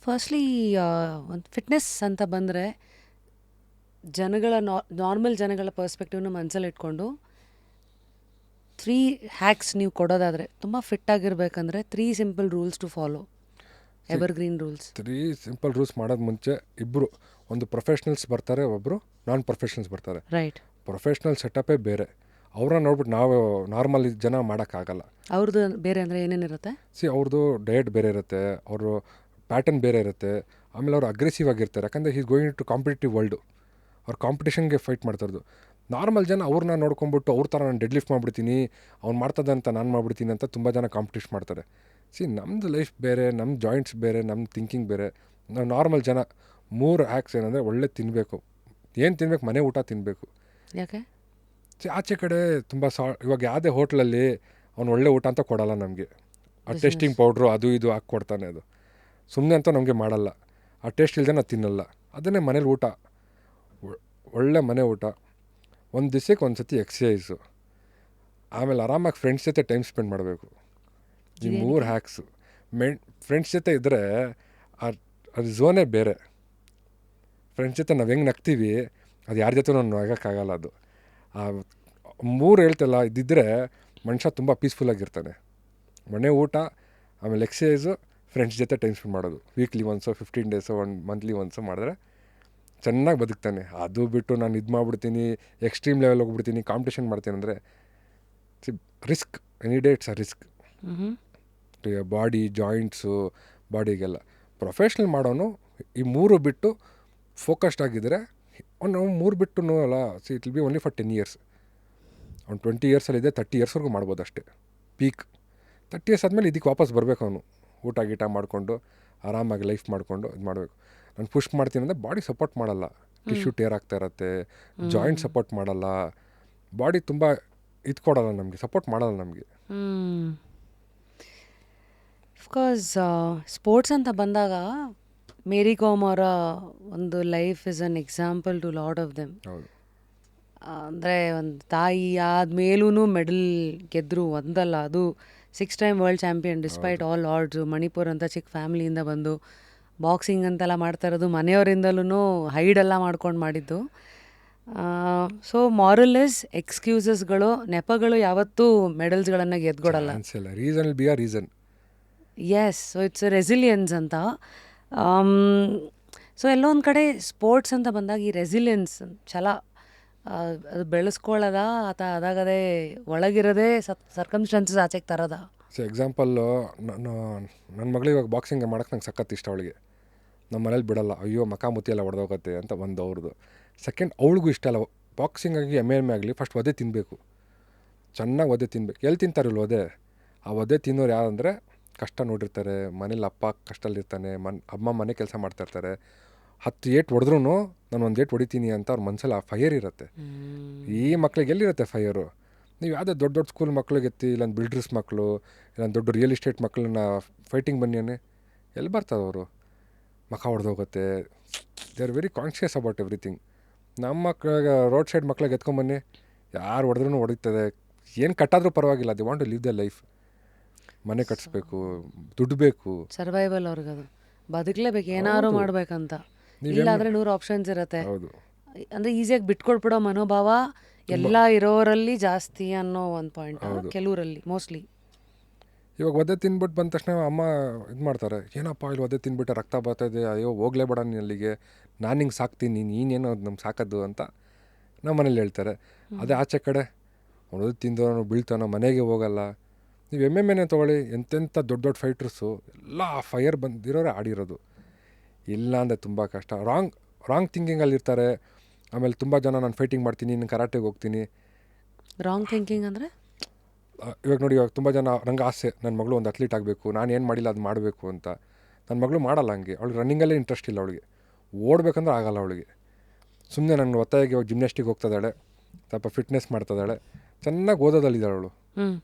Firstly ಒಂದು fitness ಅಂತ ಬಂದರೆ ಜನಗಳ ನಾರ್ಮಲ್ ಜನಗಳ ಪರ್ಸ್ಪೆಕ್ಟಿವ್ನ ಮನಸ್ಸಲ್ಲಿ ಇಟ್ಕೊಂಡು 3 ಹ್ಯಾಕ್ಸ್ ನೀವು ಕೊಡೋದಾದರೆ ತುಂಬ ಫಿಟ್ಟಾಗಿರ್ಬೇಕಂದ್ರೆ 3 simple rules to follow, evergreen rules. 3 simple rules ಮಾಡೋದು ಮುಂಚೆ ಇಬ್ಬರು, ಒಂದು ಪ್ರೊಫೆಷ್ನಲ್ಸ್ ಬರ್ತಾರೆ, ಒಬ್ಬರು ನಾನ್ ಪ್ರೊಫೆಷ್ನಲ್ಸ್ ಬರ್ತಾರೆ. ರೈಟ್. ಪ್ರೊಫೆಷ್ನಲ್ ಸೆಟಪ್ಪೇ ಬೇರೆ, ಅವ್ರನ್ನ ನೋಡ್ಬಿಟ್ಟು ನಾವು ನಾರ್ಮಲ್ ಜನ ಮಾಡೋಕ್ಕಾಗಲ್ಲ. ಅವ್ರದ್ದು ಬೇರೆ ಅಂದರೆ ಏನೇನಿರುತ್ತೆ? ಅವ್ರದ್ದು ಡಯಟ್ ಬೇರೆ ಇರುತ್ತೆ, ಅವರು ಪ್ಯಾಟರ್ನ್ ಬೇರೆ ಇರುತ್ತೆ, ಆಮೇಲೆ ಅವ್ರು ಅಗ್ರೆಸಿವ್ ಆಗಿರ್ತಾರೆ. ಯಾಕಂದರೆ is going to competitive world, ಅವ್ರು ಕಾಂಪಿಟೇಷನ್ಗೆ ಫೈಟ್ ಮಾಡ್ತಾರದು. ನಾರ್ಮಲ್ ಜನ ಅವ್ರನ್ನ ನೋಡ್ಕೊಂಬಿಟ್ಟು ಅವ್ರ ಥರ ನಾನು ಡೆಡ್ ಲಿಫ್ಟ್ ಮಾಡಿಬಿಡ್ತೀನಿ, ಅವ್ನು ಮಾಡ್ತದೆ ಅಂತ ನಾನು ಮಾಡಿಬಿಡ್ತೀನಿ ಅಂತ ತುಂಬ ಜನ ಕಾಂಪಿಟೇಷನ್ ಮಾಡ್ತಾರೆ. ನಮ್ಮದು ಲೈಫ್ ಬೇರೆ, ನಮ್ಮ ಜಾಯಿಂಟ್ಸ್ ಬೇರೆ, ನಮ್ಮ ಥಿಂಕಿಂಗ್ ಬೇರೆ. ನಾವು ನಾರ್ಮಲ್ ಜನ 3 ಹ್ಯಾಕ್ಸ್ ಏನಂದರೆ ಒಳ್ಳೆ ತಿನ್ನಬೇಕು. ಏನು ತಿನ್ನಬೇಕು? ಮನೆ ಊಟ ತಿನ್ನಬೇಕು. ಯಾಕೆ? ಆಚೆ ಕಡೆ ತುಂಬ ಇವಾಗ ಯಾವುದೇ ಹೋಟ್ಲಲ್ಲಿ ಅವ್ನು ಒಳ್ಳೆ ಊಟ ಅಂತ ಕೊಡಲ್ಲ ನಮಗೆ. ಆ ಟೇಸ್ಟಿಂಗ್ ಪೌಡ್ರು ಅದು ಇದು ಹಾಕಿ ಕೊಡ್ತಾನೆ, ಅದು ಸುಮ್ಮನೆ ಅಂತ ನಮಗೆ ಮಾಡಲ್ಲ. ಆ ಟೇಸ್ಟ್ ಇಲ್ಲದೆ ನಾವು ತಿನ್ನಲ್ಲ. ಅದನ್ನೇ ಮನೇಲಿ ಊಟ, ಒಳ್ಳೆ ಮನೆ ಊಟ, ಒಂದು ದಿವಸಕ್ಕೆ ಒಂದು ಸತಿ ಎಕ್ಸಸೈಸು, ಆಮೇಲೆ ಆರಾಮಾಗಿ ಫ್ರೆಂಡ್ಸ್ ಜೊತೆ ಟೈಮ್ ಸ್ಪೆಂಡ್ ಮಾಡಬೇಕು. ಈ 3 ಹ್ಯಾಕ್ಸು ಫ್ರೆಂಡ್ಸ್ ಜೊತೆ ಇದ್ದರೆ ಅದು ಝೋನೇ ಬೇರೆ. ಫ್ರೆಂಡ್ಸ್ ಜೊತೆ ನಾವು ಹೆಂಗೆ ನಗ್ತೀವಿ ಅದು ಯಾರ ಜೊತೆ ನಾವು ನಗೋಕ್ಕಾಗಲ್ಲ. ಅದು 3 ಹೇಳ್ತಲ್ಲ, ಇದ್ದಿದ್ದರೆ ಮನುಷ್ಯ ತುಂಬ ಪೀಸ್ಫುಲ್ಲಾಗಿರ್ತಾನೆ. ಮನೆ ಊಟ, ಆಮೇಲೆ ಎಕ್ಸಸೈಸು, ಫ್ರೆಂಡ್ಸ್ ಜೊತೆ ಟೈಮ್ ಸ್ಪೆಂಡ್ ಮಾಡೋದು. ವೀಕ್ಲಿ ಒನ್ಸೋ 15 ಡೇಸೋ ಮಂತ್ಲಿ ಒನ್ಸೋ ಮಾಡಿದ್ರೆ ಚೆನ್ನಾಗಿ ಬದುಕ್ತಾನೆ. ಅದು ಬಿಟ್ಟು ನಾನು ಇದು ಮಾಡಿಬಿಡ್ತೀನಿ, ಎಕ್ಸ್ಟ್ರೀಮ್ ಲೆವೆಲ್ ಹೋಗ್ಬಿಡ್ತೀನಿ, ಕಾಂಪಿಟೇಷನ್ ಮಾಡ್ತೀನಿ ಅಂದರೆ risk. Any day it's a risk to your body, joints, ಬಾಡಿಗೆಲ್ಲ. ಪ್ರೊಫೆಷ್ನಲ್ ಮಾಡೋನು ಈ 3 ಬಿಟ್ಟು ಫೋಕಸ್ಡ್ ಆಗಿದ್ದರೆ ಅವ್ನು 3 ಬಿಟ್ಟು ಅಲ್ಲ, it will be only for 10 years. ಅವ್ನು 20 ಇಯರ್ಸಲ್ಲಿದೆ, 30 ಇಯರ್ಸ್ವರೆಗೂ ಮಾಡ್ಬೋದು ಅಷ್ಟೇ ಪೀಕ್. 30 ಇಯರ್ಸ್ ಆದಮೇಲೆ ಇದಕ್ಕೆ ವಾಪಸ್ ಬರಬೇಕು. ಅವನು ಊಟ ಗೀಟ ಮಾಡಿಕೊಂಡು ಆರಾಮಾಗಿ ಲೈಫ್ ಮಾಡಿಕೊಂಡು ಇದು ಮಾಡಬೇಕು. ನಾನು ಪುಷ್ ಮಾಡ್ತೀನಿ ಅಂದರೆ ಬಾಡಿ ಸಪೋರ್ಟ್ ಮಾಡಲ್ಲ, ಟಿಶ್ಯೂ ಟೇರ್ ಆಗ್ತಾ ಇರತ್ತೆ, ಜಾಯಿಂಟ್ ಸಪೋರ್ಟ್ ಮಾಡಲ್ಲ, ಬಾಡಿ ತುಂಬ ಇದು ಕೊಡಲ್ಲ ನಮಗೆ, ಸಪೋರ್ಟ್ ಮಾಡಲ್ಲ ನಮಗೆ. ಅಫ್ಕೋರ್ಸ್ ಸ್ಪೋರ್ಟ್ಸ್ ಅಂತ ಬಂದಾಗ ಮೇರಿ ಕಾಮ್ ಅವರ ಒಂದು life is an example to lot of them. ಹೌದು. ಅಂದರೆ ಒಂದು ತಾಯಿ ಆದಮೇಲೂ ಮೆಡಲ್ ಗೆದ್ದರು, ಒಂದಲ್ಲ, ಅದು 6 time world champion despite all odds. Manipur ಅಂತ ಚಿಕ್ಕ ಫ್ಯಾಮಿಲಿಯಿಂದ ಬಂದು ಬಾಕ್ಸಿಂಗ್ ಅಂತೆಲ್ಲ ಮಾಡ್ತಾ ಇರೋದು ಮನೆಯವರಿಂದಲೂ ಹೈಡೆಲ್ಲ ಮಾಡ್ಕೊಂಡು ಮಾಡಿದ್ದು. ಸೊ ಮಾರಲ್ ಇಸ್ ಎಕ್ಸ್ಕ್ಯೂಸಸ್ಗಳು, ನೆಪಗಳು ಯಾವತ್ತೂ ಮೆಡಲ್ಸ್ಗಳನ್ನು ಗೆದ್ಕೊಡಲ್ಲ. Reason will be a reason. Yes, so it's resilience ಅಂತ. ಸೊ ಎಲ್ಲೋ ಒಂದು ಕಡೆ ಸ್ಪೋರ್ಟ್ಸ್ ಅಂತ ಬಂದಾಗ ಈ ರೆಸಿಲಿಯನ್ಸ್ ಛಲ ಅದು ಬೆಳೆಸ್ಕೊಳ್ಳೋದ ಅಥವಾ ಅದಾಗದೇ ಒಳಗಿರೋದೇ ಸರ್ಕಮ್ಸ್ಟೆನ್ಸಸ್ ಆಚೆಗೆ ತರೋದ? ಎಕ್ಸಾಂಪಲ್ಲು, ನನ್ನ ಮಗಳು ಇವಾಗ ಬಾಕ್ಸಿಂಗ್ ಮಾಡೋಕ್ಕೆ ನಂಗೆ ಸಖತ್ ಇಷ್ಟ. ಅವಳಿಗೆ ನಮ್ಮ ಮನೇಲಿ ಬಿಡಲ್ಲ, ಅಯ್ಯೋ ಮಕಾಮುತಿ ಎಲ್ಲ ಹೊಡೆದೋಗತ್ತೆ ಅಂತ ಒಂದು ಅವ್ರದ್ದು. ಸೆಕೆಂಡ್, ಅವಳಿಗೂ ಇಷ್ಟ ಅಲ್ಲ ಬಾಕ್ಸಿಂಗಾಗಿ, ಎಮ್ ಆಗಲಿ ಫಸ್ಟ್ ಒದೆ ತಿನ್ನಬೇಕು, ಚೆನ್ನಾಗಿ ಒದೆ ತಿನ್ನಬೇಕು. ಎಲ್ಲಿ ತಿಂತಾರಿಲ್ಲ ಒದೆ? ಆ ಒದೆ ತಿನ್ನೋರು ಯಾರಂದರೆ ಕಷ್ಟ ನೋಡಿರ್ತಾರೆ, ಮನೇಲಿ ಅಪ್ಪ ಕಷ್ಟದಲ್ಲಿರ್ತಾನೆ, ಅಮ್ಮ ಮನೆ ಕೆಲಸ ಮಾಡ್ತಾಯಿರ್ತಾರೆ. 10 ಏಟು ಹೊಡೆದ್ರೂ ನಾನು 1 ಏಟು ಹೊಡಿತೀನಿ ಅಂತ ಅವ್ರ ಮನಸ್ಸಲ್ಲಿ ಆ ಫೈರ್ ಇರುತ್ತೆ. ಈ ಮಕ್ಳಿಗೆ ಎಲ್ಲಿರುತ್ತೆ ಫೈರು? ನೀವು ಯಾವುದೇ ದೊಡ್ಡ ದೊಡ್ಡ ಸ್ಕೂಲ್ ಮಕ್ಳಿಗೆ ಎತ್ತಿ, ಇಲ್ಲೊಂದು ಬಿಲ್ಡರ್ಸ್ ಮಕ್ಕಳು, ಇಲ್ಲೊಂದು ದೊಡ್ಡ ರಿಯಲ್ ಎಸ್ಟೇಟ್ ಮಕ್ಕಳನ್ನ ಫೈಟಿಂಗ್ ಬನ್ನಿಯೇ ಎಲ್ಲಿ ಬರ್ತಾರೆ ಅವರು? ಮಖ ಹೊಡೆದೋಗುತ್ತೆ. They are very conscious about everything. ನಮ್ಮ ಮಕ್ಳಿಗೆ ರೋಡ್ ಸೈಡ್ ಮಕ್ಳಿಗೆ ಎತ್ಕೊಂಬನ್ನಿ, ಯಾರು ಹೊಡೆದ್ರೂ ಹೊಡಿತದೆ, ಏನು ಕಟ್ಟಾದರೂ ಪರವಾಗಿಲ್ಲ. They want to live the life. ಮನೆ ಕಟ್ಸ್ಬೇಕು, ದುಡ್ಡು ಬೇಕು, ಸರ್ವೈವಲ್ ಅವ್ರಿಗದು, ಬದುಕಲೇಬೇಕು, ಏನಾದ್ರು ಮಾಡ್ಬೇಕಂತ. ಇಲ್ಲಾಂದರೆ 100 ಆಪ್ಷನ್ಸ್ ಇರುತ್ತೆ. ಹೌದು. ಅಂದರೆ ಈಸಿಯಾಗಿ ಬಿಟ್ಕೊಟ್ಬಿಡೋ ಮನೋಭಾವ ಎಲ್ಲ ಇರೋರಲ್ಲಿ ಜಾಸ್ತಿ ಅನ್ನೋ ಒಂದು ಪಾಯಿಂಟ್, ಕೆಲವರಲ್ಲಿ ಮೋಸ್ಟ್ಲಿ. ಇವಾಗ ಒದೆ ತಿನ್ಬಿಟ್ಟು ಬಂದ ತಕ್ಷಣ ಅಮ್ಮ ಇದು ಮಾಡ್ತಾರೆ, ಏನಪ್ಪ ಇಲ್ಲಿ ಒದೆ ತಿನ್ಬಿಟ್ಟೆ ರಕ್ತ ಬರ್ತಾಯಿದೆ, ಅಯ್ಯೋ ಹೋಗ್ಲೇಬೇಡ ನೀನು ಅಲ್ಲಿಗೆ, ನಾನು ಹಿಂಗೆ ಸಾಕ್ತೀನಿ, ನೀನೇನೋ ನಮ್ಗೆ ಸಾಕೋದು ಅಂತ ನಮ್ಮ ಮನೇಲಿ ಹೇಳ್ತಾರೆ. ಅದೇ ಆಚೆ ಕಡೆ ಅವನು ತಿಂದವನು ಬೀಳ್ತಾನೋ, ಮನೆಗೆ ಹೋಗಲ್ಲ. ನೀವು ಎಮ್ಮೆನೇ ತೊಗೊಳ್ಳಿ, ಎಂತೆಂಥ ದೊಡ್ಡ ದೊಡ್ಡ ಫೈಟ್ರಸ್ಸು ಎಲ್ಲ ಆ ಫೈರ್ ಬಂದಿರೋರೇ ಆಡಿರೋದು. ಇಲ್ಲ ಅಂದರೆ ತುಂಬ ಕಷ್ಟ. ರಾಂಗ್ ಥಿಂಕಿಂಗಲ್ಲಿರ್ತಾರೆ. ಆಮೇಲೆ ತುಂಬ ಜನ ನಾನು ಫೈಟಿಂಗ್ ಮಾಡ್ತೀನಿ, ನಾನು ಕರಾಟೆಗೆ ಹೋಗ್ತೀನಿ. ರಾಂಗ್ ಥಿಂಕಿಂಗ್ ಅಂದರೆ ಇವಾಗ ನೋಡಿ, ಇವಾಗ ತುಂಬ ಜನ ನಂಗೆ ಆಸೆ, ನನ್ನ ಮಗಳು ಒಂದು ಅಥ್ಲೀಟ್ ಆಗಬೇಕು, ನಾನು ಏನು ಮಾಡಿಲ್ಲ ಅದು ಮಾಡಬೇಕು ಅಂತ. ನನ್ನ ಮಗಳು ಮಾಡಲ್ಲ ಹಂಗೆ. ಅವಳಿಗೆ ರನ್ನಿಂಗಲ್ಲೇ ಇಂಟ್ರೆಸ್ಟ್ ಇಲ್ಲ, ಅವಳಿಗೆ ಓಡಬೇಕಂದ್ರೆ ಆಗಲ್ಲ ಅವಳಿಗೆ. ಸುಮ್ಮನೆ ನನ್ನ ಒತ್ತಾಯಿಗೆ ಇವಾಗ ಜಿಮ್ನಾಸ್ಟಿಕ್ ಹೋಗ್ತಾಯಿದ್ದಾಳೆ, ಸ್ವಲ್ಪ ಫಿಟ್ನೆಸ್ ಮಾಡ್ತಾಯಿದ್ದಾಳೆ, ಚೆನ್ನಾಗಿ ಓದೋದಲ್ಲಿದ್ದಾಳೆ ಅವಳು.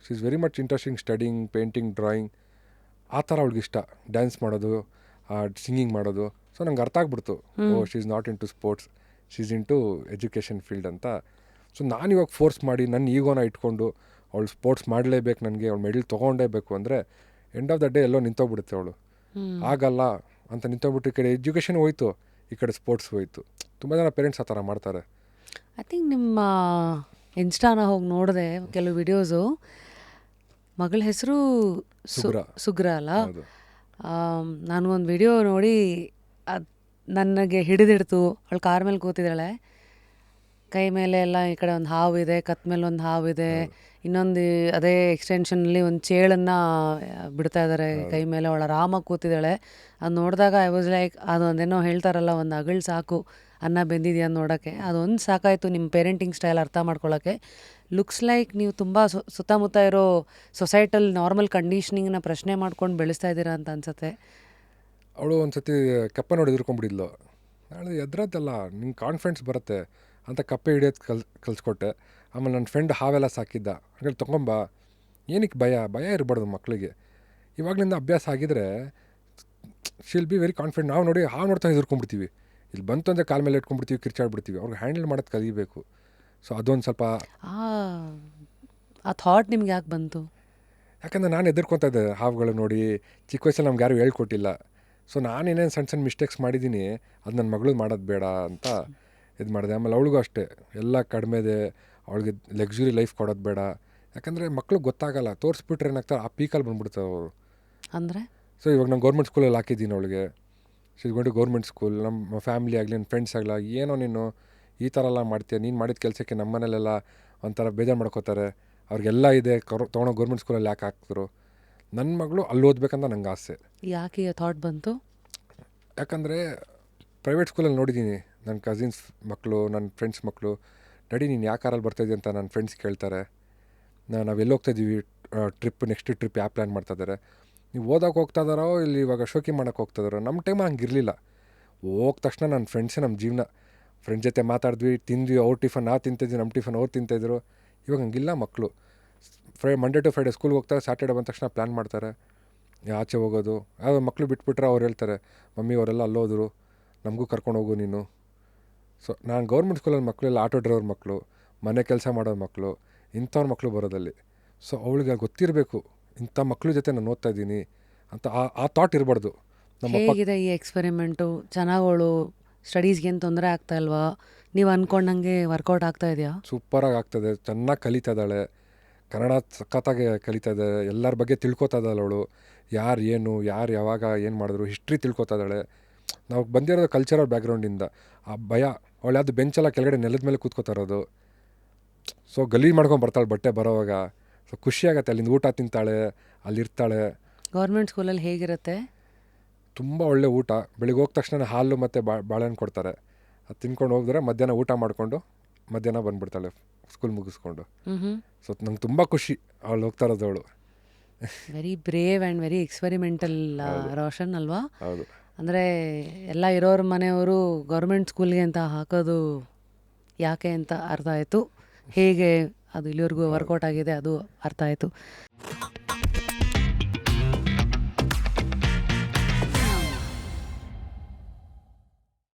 She is very much interesting studying, painting, drawing, ಆ ಥರ ಅವಳಿಗೆ ಇಷ್ಟ. ಡ್ಯಾನ್ಸ್ ಮಾಡೋದು, ಸಿಂಗಿಂಗ್ ಮಾಡೋದು. ಸೊ ನಂಗೆ ಅರ್ಥ ಆಗ್ಬಿಡ್ತು, oh she is not into sports, she is into education field ಅಂತ. ಸೊ ನಾನಿವಾಗ ಫೋರ್ಸ್ ಮಾಡಿ ನನ್ನ ಈಗೋನ ಇಟ್ಕೊಂಡು ಅವಳು ಸ್ಪೋರ್ಟ್ಸ್ ಮಾಡಲೇಬೇಕು, ನನಗೆ ಅವಳು ಮೆಡಲ್ ತೊಗೊಂಡೇಬೇಕು ಅಂದರೆ ಎಂಡ್ ಆಫ್ ದ ಡೇ ಎಲ್ಲೋ ನಿಂತೋಗ್ಬಿಡುತ್ತೆ ಅವಳು. ಆಗಲ್ಲ, ಅಂತ ನಿಂತೋಗ್ಬಿಟ್ಟು ಈ ಕಡೆ ಎಜುಕೇಷನ್ ಹೋಯ್ತು, ಈ ಕಡೆ ಸ್ಪೋರ್ಟ್ಸ್ ಹೋಯ್ತು. ತುಂಬ ಜನ ಪೇರೆಂಟ್ಸ್ ಆ ಥರ ಮಾಡ್ತಾರೆ. ಐ ಥಿಂಕ್ ನಿಮ್ಮ ಇನ್ಸ್ಟಾನ ಹೋಗಿ ನೋಡಿದೆ ಕೆಲವು ವಿಡಿಯೋಸು. ಮಗಳ ಹೆಸರು ಸುಗ್ರ. ಸುಗ್ರ ಅಲ್ಲ? ಹೌದು. ನಾನು ಒಂದು ವಿಡಿಯೋ ನೋಡಿ ಅದು ನನಗೆ ಹಿಡಿದಿಡ್ತು. ಅವಳು ಕಾರ್ ಮೇಲೆ ಕೂತಿದ್ದಾಳೆ, ಕೈ ಮೇಲೆ ಎಲ್ಲ ಈ ಕಡೆ ಒಂದು ಹಾವು ಇದೆ, ಕತ್ ಮೇಲೆ ಒಂದು ಹಾವು ಇದೆ, ಇನ್ನೊಂದು ಅದೇ ಎಕ್ಸ್ಟೆನ್ಷನಲ್ಲಿ ಒಂದು ಚೇಳನ್ನು ಬಿಡ್ತಾ ಇದ್ದಾರೆ ಕೈ ಮೇಲೆ. ಅವಳು ಆರಾಮಾಗಿ ಕೂತಿದ್ದಾಳೆ. ಅದು ನೋಡಿದಾಗ ಐ ವಾಸ್ ಲೈಕ್, ಅದು ಒಂದೇನೋ ಹೇಳ್ತಾರಲ್ಲ, ಒಂದು ಅಗಳು ಸಾಕು ಅನ್ನ ಬೆಂದಿದೆಯಾ ಅಂತ ನೋಡೋಕ್ಕೆ. ಅದೊಂದು ಸಾಕಾಯಿತು ನಿಮ್ಮ ಪೇರೆಂಟಿಂಗ್ ಸ್ಟೈಲ್ ಅರ್ಥ ಮಾಡ್ಕೊಳ್ಳೋಕ್ಕೆ. ಲುಕ್ಸ್ ಲೈಕ್ ನೀವು ತುಂಬ ಸುತ್ತಮುತ್ತ ಇರೋ ಸೊಸೈಟಲ್ ನಾರ್ಮಲ್ ಕಂಡೀಷ್ನಿಂಗ್ನ ಪ್ರಶ್ನೆ ಮಾಡ್ಕೊಂಡು ಬೆಳೆಸ್ತಾ ಇದ್ದೀರಾ ಅಂತ ಅನ್ಸುತ್ತೆ. ಅವಳು ಒಂದು ಸತಿ ಕಪ್ಪೆ ನೋಡಿ ಎದುರ್ಕೊಂಡ್ಬಿಡಿದ್ಲು. ನಾಳೆ ಎದ್ರದ್ದಲ್ಲ, ನಿಂಗೆ ಕಾನ್ಫಿಡೆನ್ಸ್ ಬರುತ್ತೆ ಅಂತ ಕಪ್ಪೆ ಹಿಡಿಯೋದು ಕಲಿಸ್ಕೊಟ್ಟೆ. ಆಮೇಲೆ ನನ್ನ ಫ್ರೆಂಡ್ ಹಾವೆಲ್ಲ ಸಾಕಿದ್ದ, ಹಾಗಾಗಿ ತೊಗೊಂಬ, ಏನಕ್ಕೆ ಭಯ ಇರಬಾರ್ದು ಮಕ್ಕಳಿಗೆ. ಇವಾಗಲಿಂದ ಅಭ್ಯಾಸ ಆಗಿದ್ರೆ ಶಿಲ್ ಬಿ ವೆರಿ ಕಾನ್ಫಿಡೆಂಟ್. ನಾವು ನೋಡಿ ಹಾವು ನೋಡ್ತಾ ಎದುರ್ಕೊಂಡ್ಬಿಡ್ತೀವಿ, ಇಲ್ಲಿ ಬಂತು ಅಂದರೆ ಕಾಲ ಮೇಲೆ ಇಟ್ಕೊಂಡ್ಬಿಡ್ತೀವಿ, ಕಿರ್ಚಾಡ್ಬಿಡ್ತೀವಿ. ಅವ್ರಿಗೆ ಹ್ಯಾಂಡಲ್ ಮಾಡೋದು ಕಲಿಬೇಕು. ಸೊ ಅದೊಂದು ಸ್ವಲ್ಪ ಆ ಥಾಟ್ ನಿಮ್ಗೆ ಯಾಕೆ ಬಂತು? ಯಾಕಂದರೆ ನಾನು ಎದುರ್ಕೊತಾ ಇದ್ದೆ ಹಾವುಗಳು ನೋಡಿ. ಚಿಕ್ಕ ವಯಸ್ಸಲ್ಲಿ ನಮ್ಗೆ ಯಾರೂ ಹೇಳ್ಕೊಟ್ಟಿಲ್ಲ. ಸೊ ನಾನೇನೇನು ಸಣ್ಣ ಮಿಸ್ಟೇಕ್ಸ್ ಮಾಡಿದ್ದೀನಿ, ಅದು ನನ್ನ ಮಗಳು ಮಾಡೋದು ಬೇಡ ಅಂತ ಇದು ಮಾಡಿದೆ. ಆಮೇಲೆ ಅವಳಿಗೂ ಅಷ್ಟೇ, ಎಲ್ಲ ಕಡಿಮೆ ಇದೆ, ಅವಳಿಗೆ ಲಕ್ಸುರಿ ಲೈಫ್ ಕೊಡೋದು ಬೇಡ. ಯಾಕಂದರೆ ಮಕ್ಳಿಗೆ ಗೊತ್ತಾಗಲ್ಲ, ತೋರಿಸ್ಬಿಟ್ರೆ ಏನಾಗ್ತಾರೆ ಆ ಪೀಕಲ್ಲಿ ಬಂದ್ಬಿಡ್ತಾರೆ ಅವರು. ಅಂದರೆ ಸೊ ಇವಾಗ ನಾನು ಗೌರ್ಮೆಂಟ್ ಸ್ಕೂಲಲ್ಲಿ ಹಾಕಿದ್ದೀನಿ ಅವಳಿಗೆ. ಸಿದ್ಕೊಂಡು ಗೌರ್ಮೆಂಟ್ ಸ್ಕೂಲ್, ನಮ್ಮ ಫ್ಯಾಮಿಲಿ ಆಗಲಿ ನನ್ನ ಫ್ರೆಂಡ್ಸ್ ಆಗಲ್ಲ, ಏನೋ ನೀನು ಈ ಥರ ಎಲ್ಲ ಮಾಡ್ತೀಯ, ನೀನು ಮಾಡಿದ ಕೆಲಸಕ್ಕೆ ನಮ್ಮ ಮನೇಲೆಲ್ಲ ಒಂಥರ ಬೇಜಾರು ಮಾಡ್ಕೋತಾರೆ, ಅವ್ರಿಗೆಲ್ಲ ಇದೆ ತೊಗೊಂಡೋ ಗೌರ್ಮೆಂಟ್ ಸ್ಕೂಲಲ್ಲಿ ಯಾಕೆ ಹಾಕಿದ್ರು. ನನ್ನ ಮಗಳು ಅಲ್ಲಿ ಓದಬೇಕಂತ ನಂಗೆ ಆಸೆ. ಯಾಕೆ ಥಾಟ್ ಬಂತು? ಯಾಕಂದರೆ ಪ್ರೈವೇಟ್ ಸ್ಕೂಲಲ್ಲಿ ನೋಡಿದ್ದೀನಿ, ನನ್ನ ಕಸಿನ್ಸ್ ಮಕ್ಕಳು, ನನ್ನ ಫ್ರೆಂಡ್ಸ್ ಮಕ್ಕಳು, ಡ್ಯಾಡಿ ನೀನು ಯಾಕೆ ಕಾರಲ್ಲಿ ಬರ್ತಾಯಿದ್ದೆ ಅಂತ ನನ್ನ ಫ್ರೆಂಡ್ಸ್ ಕೇಳ್ತಾರೆ. ನಾವೆಲ್ಲಿ ಹೋಗ್ತಾಯಿದ್ದೀವಿ ನೆಕ್ಸ್ಟ್ ಟ್ರಿಪ್ ಯಾವ ಪ್ಲ್ಯಾನ್ ಮಾಡ್ತಾಯಿದ್ದಾರೆ, ನೀವು ಓದೋಕೆ ಹೋಗ್ತಾ ಇದ್ದಾರೋ ಇಲ್ಲಿ ಇವಾಗ ಶೋಕಿ ಮಾಡೋಕೆ ಹೋಗ್ತಾಯಿದ್ದಾರೋ. ನಮ್ಮ ಟೈಮ್ ಹಂಗಿರಲಿಲ್ಲ. ಹೋದ ತಕ್ಷಣ ನನ್ನ ಫ್ರೆಂಡ್ಸೇ ನಮ್ಮ ಜೀವನ. ಫ್ರೆಂಡ್ಸ್ ಜೊತೆ ಮಾತಾಡಿದ್ವಿ, ತಿಂದ್ವಿ, ಅವ್ರ ಟಿಫನ್ ನಾವು ತಿಂತಿದ್ವಿ, ನಮ್ಮ ಟಿಫನ್ ಅವ್ರು ತಿಂತಾಯಿದ್ರು. ಇವಾಗ ಹಂಗಿಲ್ಲ ಮಕ್ಕಳು. ಮಂಡೇ ಟು ಫ್ರೈಡೇ ಸ್ಕೂಲ್ಗೆ ಹೋಗ್ತಾರೆ, ಸ್ಯಾಟರ್ಡೆ ಬಂದ ತಕ್ಷಣ ಪ್ಲ್ಯಾನ್ ಮಾಡ್ತಾರೆ ಆಚೆ ಹೋಗೋದು. ಯಾವ ಮಕ್ಕಳು ಬಿಟ್ಬಿಟ್ರೆ ಅವ್ರು ಹೇಳ್ತಾರೆ, ಮಮ್ಮಿ ಅವರೆಲ್ಲ ಅಲ್ಲೋದ್ರು, ನಮಗೂ ಕರ್ಕೊಂಡು ಹೋಗು ನೀನು. ಸೊ ನಾನು ಗೌರ್ಮೆಂಟ್ ಸ್ಕೂಲಲ್ಲಿ ಮಕ್ಕಳೆಲ್ಲ ಆಟೋ ಡ್ರೈವರ್ ಮಕ್ಕಳು, ಮನೆ ಕೆಲಸ ಮಾಡೋ ಮಕ್ಕಳು, ಇಂಥವ್ರ ಮಕ್ಕಳು ಬರೋದಲ್ಲಿ. ಸೊ ಅವಳಿಗೆ ಗೊತ್ತಿರಬೇಕು ಇಂಥ ಮಕ್ಕಳ ಜೊತೆ ನಾನು ಓದ್ತಾ ಇದ್ದೀನಿ ಅಂತ ಆ ಥಾಟ್ ಇರಬಾರ್ದು. ಹೇಗಿದೆ ಈ ಎಕ್ಸ್ಪೆರಿಮೆಂಟು? ಚೆನ್ನಾಗೋಳು ಸ್ಟಡೀಸ್ಗೆ ಏನು ತೊಂದರೆ ಆಗ್ತಾ ಇಲ್ವಾ? ನೀವು ಅಂದ್ಕೊಂಡಂಗೆ ವರ್ಕೌಟ್ ಆಗ್ತಾ ಇದೆಯಾ? ಸೂಪರಾಗಿ ಆಗ್ತದೆ, ಚೆನ್ನಾಗಿ ಕಲಿತಾ ಇದ್ದಾಳೆ, ಕನ್ನಡ ಸಖತ್ತಾಗಿ ಕಲಿತಾ ಇದೆ, ಎಲ್ಲರ ಬಗ್ಗೆ ತಿಳ್ಕೊತಾ ಇದ್ದಾಳೆ ಅವಳು. ಯಾರು ಏನು, ಯಾರು ಯಾವಾಗ ಏನು ಮಾಡಿದ್ರು ಹಿಸ್ಟ್ರಿ ತಿಳ್ಕೊತಾ ಇದ್ದಾಳೆ. ನಾವು ಬಂದಿರೋದು ಕಲ್ಚರಲ್ ಬ್ಯಾಕ್ಗ್ರೌಂಡಿಂದ. ಆ ಭಯ, ಅವಳು ಯಾವುದು ಬೆಂಚೆಲ್ಲ ಕೆಳಗಡೆ ನೆಲದ ಮೇಲೆ ಕೂತ್ಕೋತಾ ಇರೋದು. ಸೊ ಗಲೀಜು ಮಾಡ್ಕೊಂಡು ಬರ್ತಾಳೆ ಬಟ್ಟೆ ಬರೋವಾಗ. ಸೊ ಖುಷಿಯಾಗತ್ತೆ, ಅಲ್ಲಿಂದ ಊಟ ತಿಂತಾಳೆ, ಅಲ್ಲಿರ್ತಾಳೆ. ಗೌರ್ಮೆಂಟ್ ಸ್ಕೂಲಲ್ಲಿ ಹೇಗಿರುತ್ತೆ? ತುಂಬ ಒಳ್ಳೆ ಊಟ. ಬೆಳಿಗ್ಗೆ ಹೋದ ತಕ್ಷಣ ಹಾಲು ಮತ್ತು ಬಾಳೆಹಣ್ಣು ಕೊಡ್ತಾರೆ. ಅದು ತಿನ್ಕೊಂಡು ಹೋಗಿದ್ರೆ ಮಧ್ಯಾಹ್ನ ಊಟ ಮಾಡಿಕೊಂಡು ಮಧ್ಯಾಹ್ನ ಬಂದುಬಿಡ್ತಾಳೆ ಸ್ಕೂಲ್ ಮುಗಿಸ್ಕೊಂಡು. ಸೊ ನಂಗೆ ತುಂಬ ಖುಷಿ ಅವಳು ಹೋಗ್ತಾ ಇರೋದು. ಅವಳು very brave and very experimental Roshan ಅಲ್ವಾ? ಹೌದು. ಅಂದರೆ ಎಲ್ಲ ಇರೋರ ಮನೆಯವರು ಗೌರ್ಮೆಂಟ್ ಸ್ಕೂಲ್ಗೆ ಅಂತ ಹಾಕೋದು ಯಾಕೆ ಅಂತ ಅರ್ಥ ಆಯಿತು. ಹೇಗೆ ಅದು ಇಲ್ಲಿವರೆಗೂ ವರ್ಕೌಟ್ ಆಗಿದೆ ಅದು ಅರ್ಥ ಆಯಿತು.